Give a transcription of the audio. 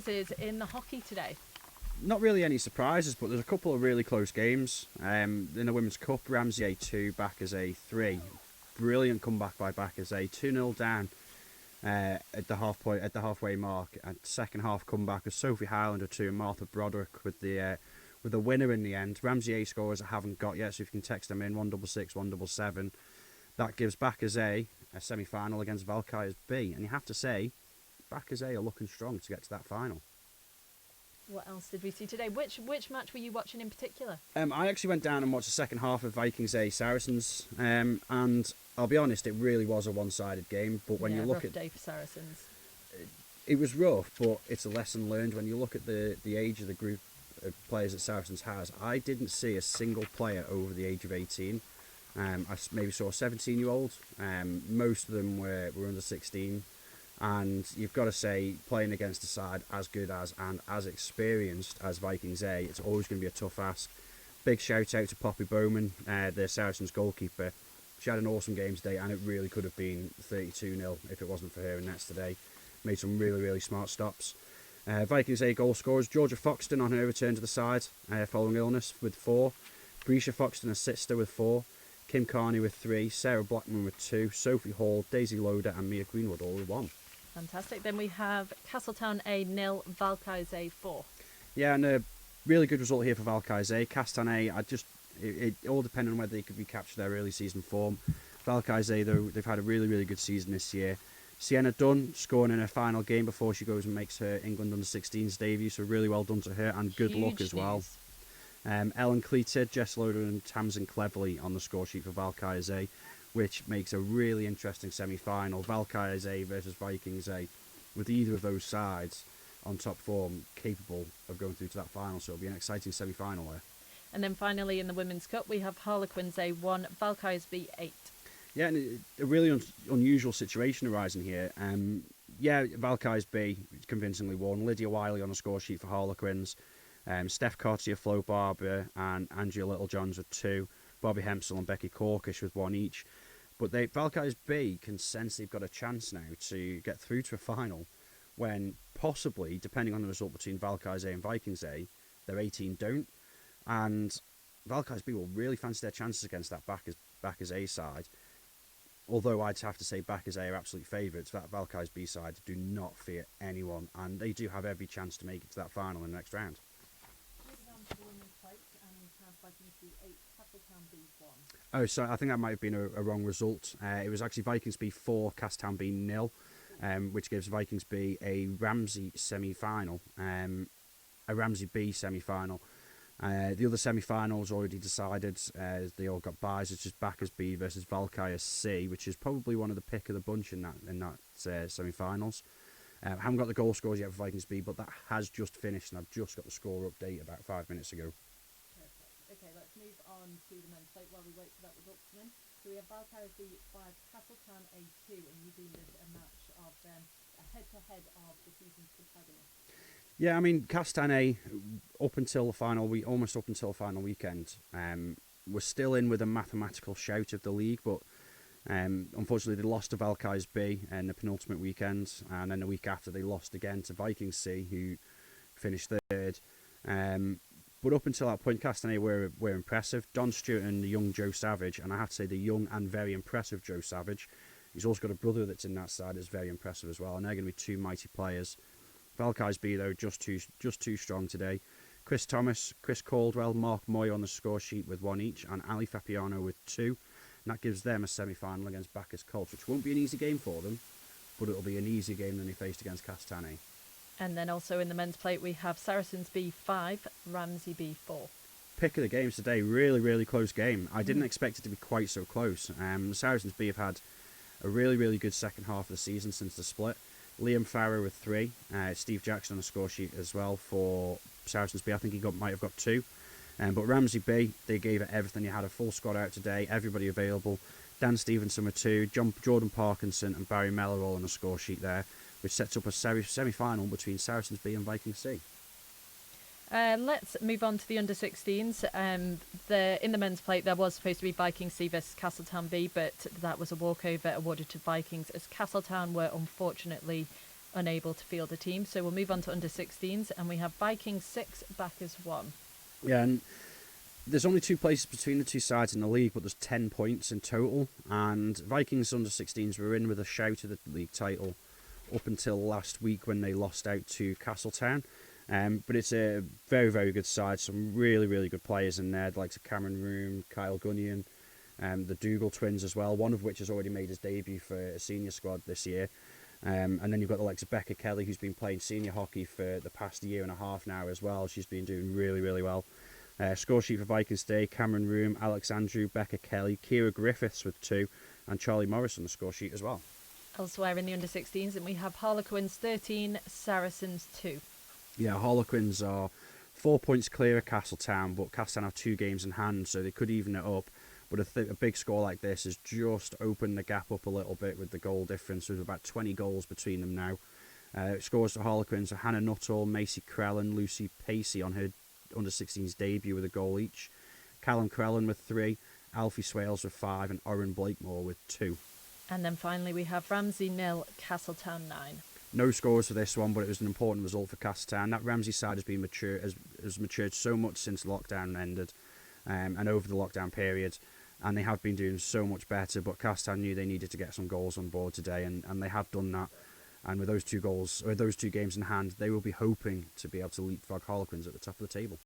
surprises in the hockey today? Not really any surprises, but there's a couple of really close games. In the Women's Cup, Ramsey A 2, Baccas A 3. Brilliant comeback by Baccas A, 2-0 down at the halfway mark. And second half comeback of Sophie Highlander 2 and Martha Broderick with the winner in the end. Ramsey A scores I haven't got yet, so if you can text them in, 166 177. That gives Baccas A semi-final against Baccas B. And you have to say, Baccas A are looking strong to get to that final. What else did we see today? Which match were you watching in particular? I actually went down and watched the second half of Vikings A Saracens, and I'll be honest, it really was a one-sided game. But when you look rough at day for Saracens, it was rough, but it's a lesson learned. When you look at the age of the group of players that Saracens has, I didn't see a single player over the age of 18. I maybe saw a 17-year-old. Most of them were under 16. And you've got to say, playing against a side as good as and as experienced as Vikings A, it's always going to be a tough ask. Big shout out to Poppy Bowman, the Saracens goalkeeper. She had an awesome game today, and it really could have been 32-0 if it wasn't for her in nets today. Made some really, really smart stops. Vikings A goal scorers, Georgia Foxton on her return to the side following illness with 4. Brescia Foxton, her sister, with 4. Kim Carney with 3. Sarah Blackman with 2. Sophie Hall, Daisy Loader and Mia Greenwood all with 1. Fantastic. Then we have Castletown A 0, Baccas A 4. Yeah, and a really good result here for Baccas A. Castan A, it all depended on whether they could recapture their early season form. Baccas A, though, they've had a really, really good season this year. Sienna Dunn scoring in her final game before she goes and makes her England under-16s debut, so really well done to her, and good luck as well. Ellen Cleated, Jess Loader and Tamsin Cleverly on the score sheet for Baccas A, which makes a really interesting semi-final. Baccas A versus Vikings A, with either of those sides on top form capable of going through to that final, so it'll be an exciting semi-final there. And then finally in the Women's Cup we have Harlequins A 1, Baccas B 8. Yeah, and a really unusual situation arising here. Baccas B convincingly won. Lydia Wiley on the score sheet for Harlequins. Steph Cartier, Flo Barber and Andrea Littlejohns with 2. Bobby Hempsel and Becky Corkish with 1 each. But Baccas B can sense they've got a chance now to get through to a final when possibly, depending on the result between Baccas A and Vikings A, their 18 don't. And Baccas B will really fancy their chances against that Baccas A side. Although I'd have to say Baccas A are absolute favourites, that Baccas B side do not fear anyone, and they do have every chance to make it to that final in the next round. Oh, sorry, I think that might have been a wrong result. It was actually Vikings B 4, Castletown B 0, which gives Vikings B a Ramsey semi-final, a Ramsey B semi-final. The other semi-finals already decided. They all got buys. It's just Baccas B versus Baccas C, which is probably one of the pick of the bunch in that semi-finals. I haven't got the goal scores yet for Vikings B, but that has just finished, and I've just got the score update about 5 minutes ago. Okay, let's move on to the men's plate while we wait for that result to come in. So we have Baccas B 5, Castletown A 2, and you deemed it a match of a head-to-head of the season's protagonists. Yeah, I mean, Castan A, almost up until the final weekend, was still in with a mathematical shout of the league, but unfortunately they lost to Baccas B in the penultimate weekend, and then the week after they lost again to Vikings C, who finished third. But up until that point, Castan A were impressive. Don Stewart and the young Joe Savage, and I have to say the young and very impressive Joe Savage. He's also got a brother that's in that side that's very impressive as well, and they're going to be 2 mighty players. Baccas B, though, just too strong today. Chris Thomas, Chris Caldwell, Mark Moy on the score sheet with 1 each, and Ali Fapiano with 2. And that gives them a semi-final against Baccas Colts, which won't be an easy game for them, but it'll be an easier game than they faced against Castan A. And then also in the men's plate we have Saracens B 5, Ramsey B 4. Pick of the games today, really, really close game. I didn't expect it to be quite so close. Saracens B have had a really, really good second half of the season since the split. Liam Farrer with 3, Steve Jackson on the score sheet as well for Saracens B. I think he might have got 2. But Ramsey B, they gave it everything. You had a full squad out today, everybody available. Dan Stevenson with 2, Jordan Parkinson and Barry Mellor all on the score sheet there, which sets up a semi-final between Saracens B and Vikings C. Let's move on to the under-16s. In the men's plate, there was supposed to be Vikings C versus Castletown B, but that was a walkover awarded to Vikings, as Castletown were unfortunately unable to field a team. So we'll move on to under 16s, and we have Vikings 6, Baccas 1. Yeah, and there's only 2 places between the two sides in the league, but there's 10 points in total. And Vikings under 16s were in with a shout of the league title up until last week when they lost out to Castletown. But it's a very, very good side. Some really, really good players in there, like Cameron Room, Kyle Gunnion, the Dougal twins as well, one of which has already made his debut for a senior squad this year. And then you've got the likes of Becca Kelly, who's been playing senior hockey for the past year and a half now as well. She's been doing really, really well. Score sheet for Vikings today: Cameron Room, Alex Andrew, Becca Kelly, Kira Griffiths with 2, and Charlie Morris on the score sheet as well. Elsewhere in the under 16s, and we have Harlequins 13, Saracens 2. Yeah, Harlequins are 4 points clear of Castletown, but Castletown have 2 games in hand, so they could even it up. But a big score like this has just opened the gap up a little bit with the goal difference. There's about 20 goals between them now. Scores for Harlequins are Hannah Nuttall, Macy Crellin, Lucy Pacey on her under 16s debut with a goal each. Callum Crellin with 3, Alfie Swales with 5, and Oren Blakemore with 2. And then finally we have Ramsey 0, Castletown 9. No scores for this one, but it was an important result for Castletown. That Ramsey side has been has matured so much since lockdown ended, and over the lockdown period, and they have been doing so much better. But Castletown knew they needed to get some goals on board today, and they have done that. And with those 2 games in hand, they will be hoping to be able to leapfrog Harlequins at the top of the table.